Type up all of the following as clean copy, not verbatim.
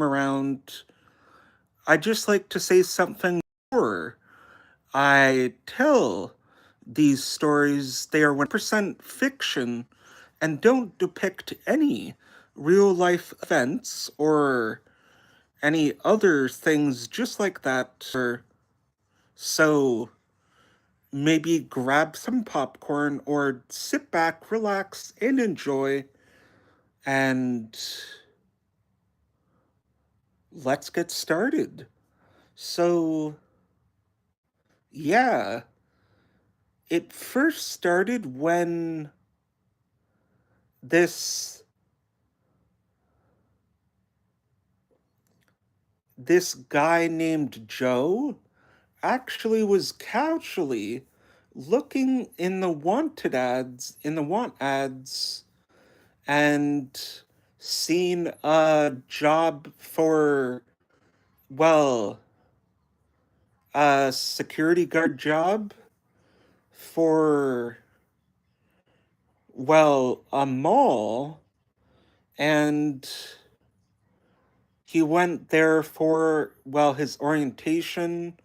around, I just like to say something more. I tell these stories, they are 100% fiction and don't depict any real life events or any other things just like that. So maybe grab some popcorn or sit back, relax, and enjoy. And let's get started. So, yeah, it first started when this this guy named Joe actually was casually looking in the want ads and seen a job for, well, a security guard job for, well, a mall, and he went there for, well, his orientation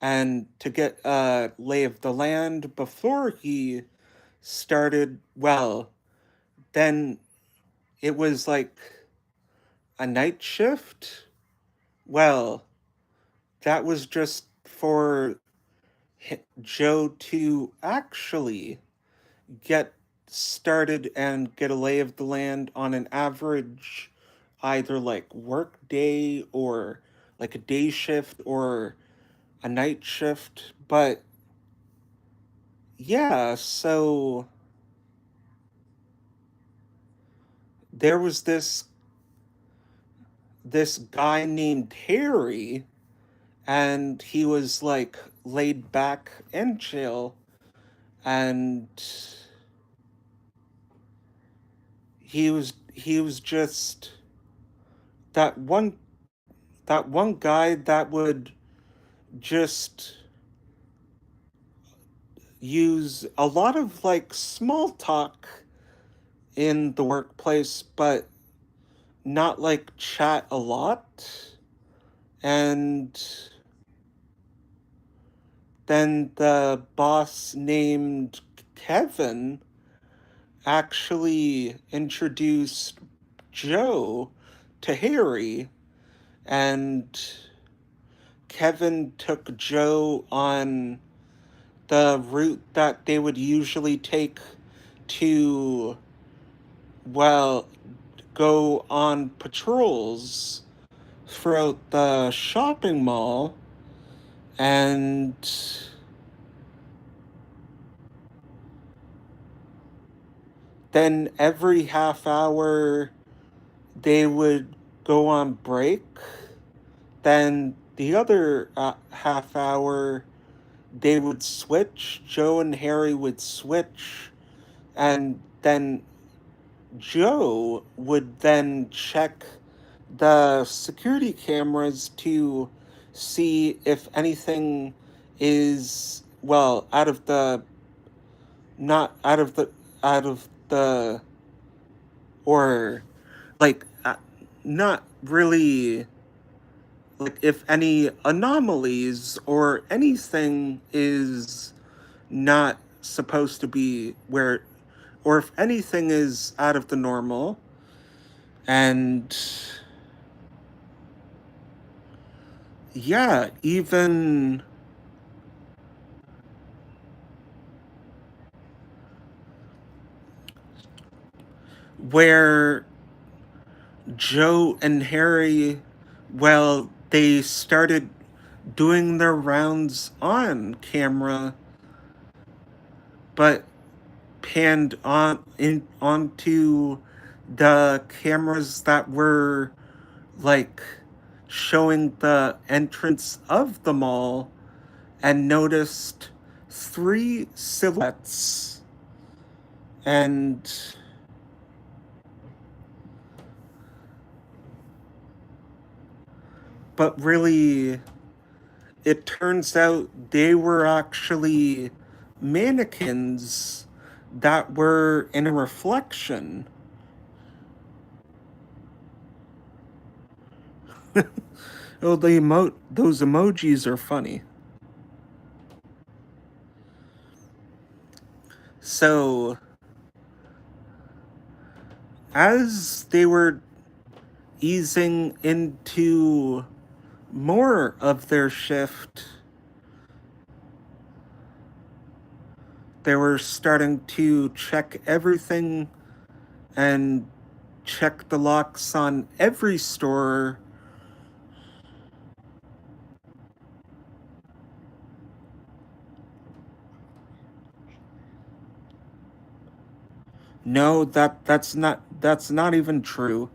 and to get a lay of the land before he started. Well, then it was like a night shift. Well, that was just for Joe to actually get started and get a lay of the land on an average, either like work day or like a day shift or a night shift. But yeah, so there was this guy named Harry, and he was like laid back and chill, and he was just that one that one guy that would just use a lot of like small talk in the workplace, but not like chat a lot. And then the boss named Kevin actually introduced Joe to Harry, and Kevin took Joe on the route that they would usually take to, well, go on patrols throughout the shopping mall. And then every half hour they would go on break. Then the other half hour they would switch. Joe and Harry would switch, and then Joe would then check the security cameras to see if anything is, well, not out of the, or like, not really, like if any anomalies or anything is not supposed to be where, or if anything is out of the normal. And yeah, even where Joe and Harry, well, they started doing their rounds on camera, but panned onto the cameras that were like showing the entrance of the mall, and noticed three silhouettes. And but really, it turns out they were actually mannequins that were in a reflection. Oh, those emojis are funny. So, as they were easing into more of their shift, they were starting to check everything and check the locks on every store. No, that's not even true.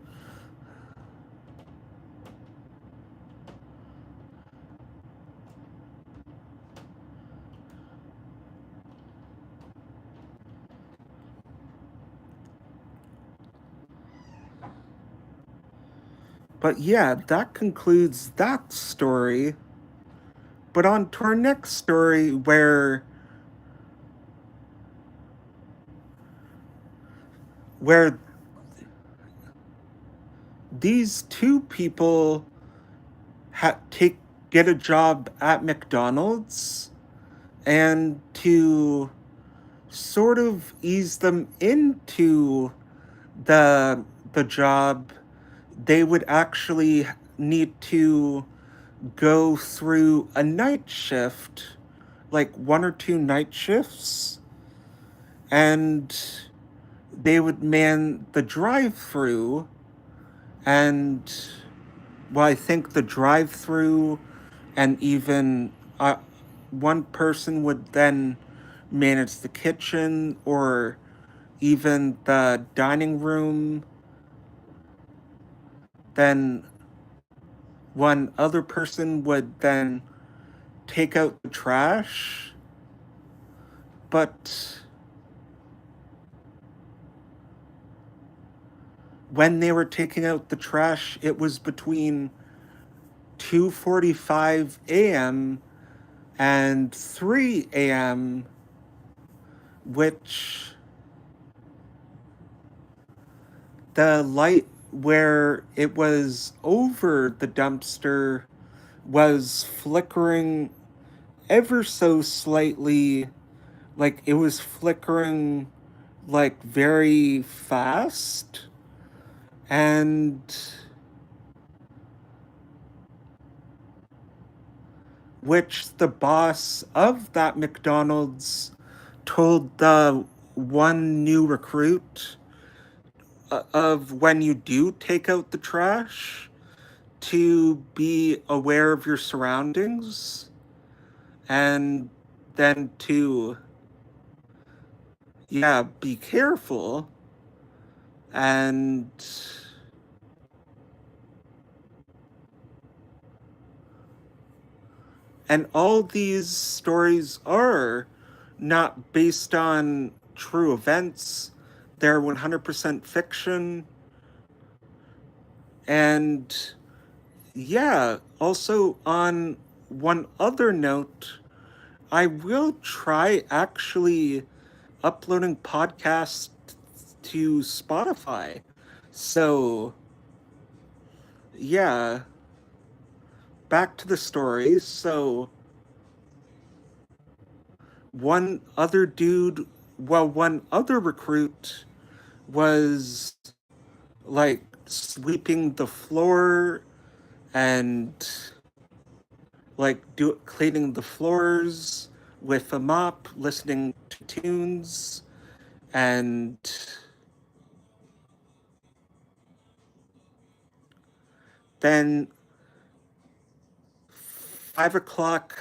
But yeah, that concludes that story. But on to our next story where these two people take get a job at McDonald's, and to sort of ease them into the the job, they would actually need to go through a night shift, like one or two night shifts, and they would man the drive-through. And well, I think the drive-through, and even one person would then manage the kitchen, or even the dining room. Then one other person would then take out the trash. But when they were taking out the trash, it was between 2:45 a.m. and 3 a.m., which the light where it was over the dumpster was flickering ever so slightly, like it was flickering like very fast. And which the boss of that McDonald's told the one new recruit of when you do take out the trash to be aware of your surroundings, and then to, yeah, be careful. And all these stories are not based on true events. They're 100% fiction. And yeah, also on one other note, I will try actually uploading podcasts to Spotify. So, yeah, back to the story. So, one other dude, well, one other recruit was like sweeping the floor and like cleaning the floors with a mop, listening to tunes. And then 5 o'clock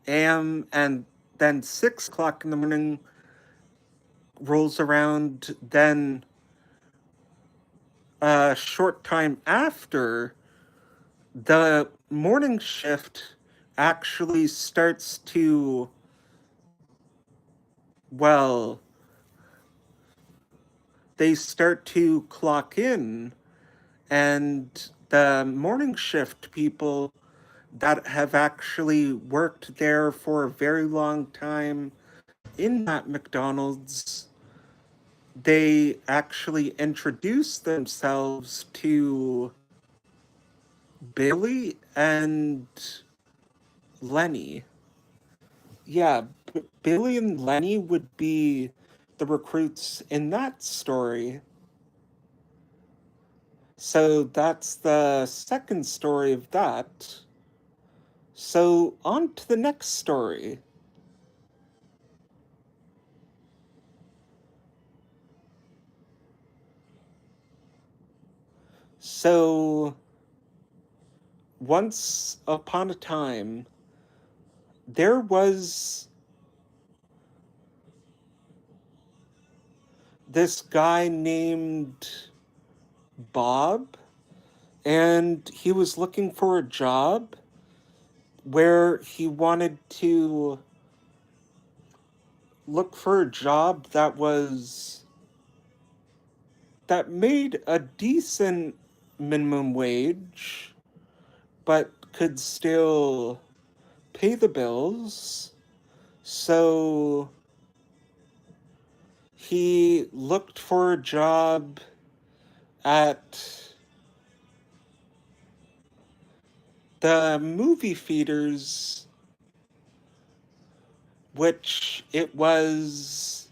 a.m. and then 6 o'clock in the morning rolls around. Then a short time after, the morning shift actually starts to, well, they start to clock in. And the morning shift people that have actually worked there for a very long time in that McDonald's, they actually introduce themselves to Billy and Lenny. Yeah, Billy and Lenny would be the recruits in that story. So that's the second story of that. So on to the next story. So once upon a time, there was this guy named Bob, and he was looking for a job where he wanted to look for a job that made a decent minimum wage but could still pay the bills. So he looked for a job at the movie theaters, which it was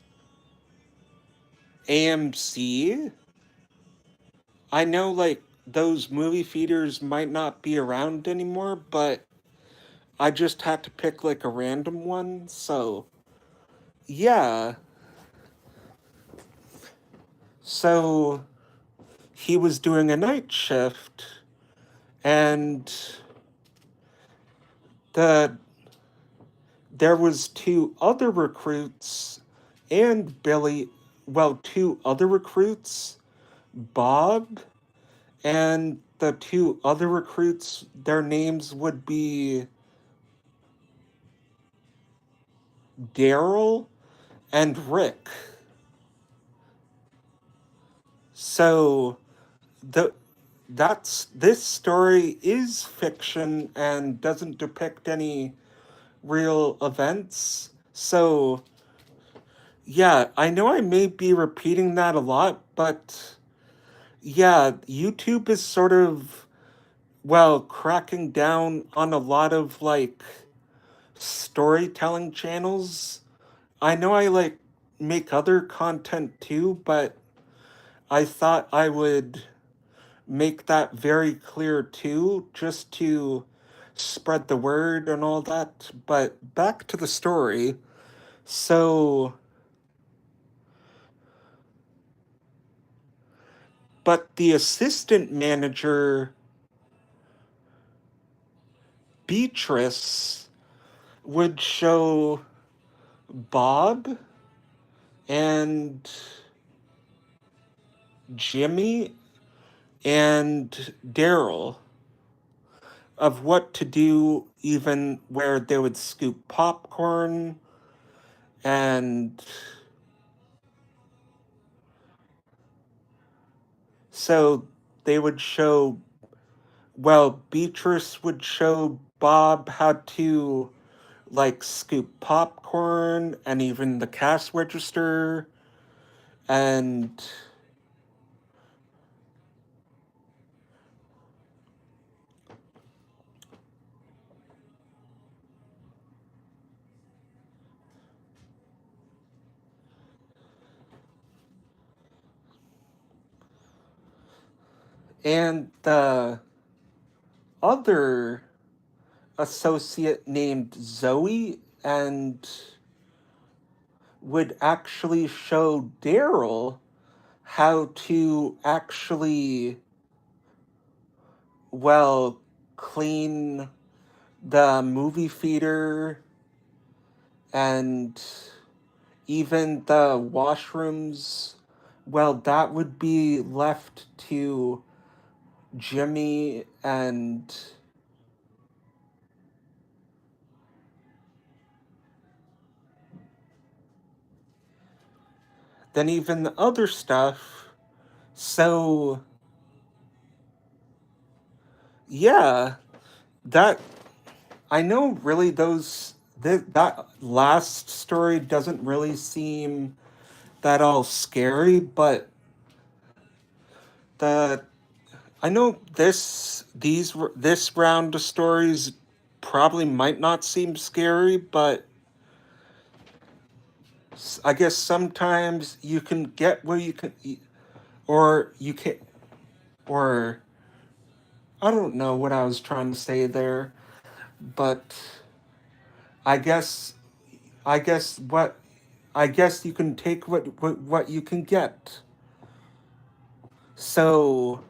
AMC. I know, like, those movie theaters might not be around anymore, but I just had to pick, like, a random one, so yeah. So he was doing a night shift, and the there was two other recruits and Billy, well, two other recruits, Bob, and the two other recruits, their names would be Daryl and Rick. So the that's this story is fiction and doesn't depict any real events. So yeah, I know I may be repeating that a lot, but yeah, YouTube is sort of, well, cracking down on a lot of like storytelling channels. I know I like make other content too, but I thought I would make that very clear too, just to spread the word and all that. But back to the story. So, but the assistant manager, Beatrice, would show Bob and Jimmy and Daryl of what to do, even where they would scoop popcorn and so they would show, well, Beatrice would show Bob how to like scoop popcorn and even the cash register and the other associate named Zoe and would actually show Daryl how to actually, well, clean the movie theater and even the washrooms. Well, that would be left to Jimmy and then even the other stuff. So, yeah, that I know really that last story doesn't really seem that all scary, but the I know this round of stories probably might not seem scary, but I guess sometimes you can get where you can, or you can, or I don't know what I was trying to say there, but I guess, I guess what, I guess you can take what you can get. So,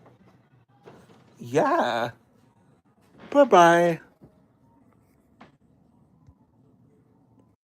yeah. Bye bye.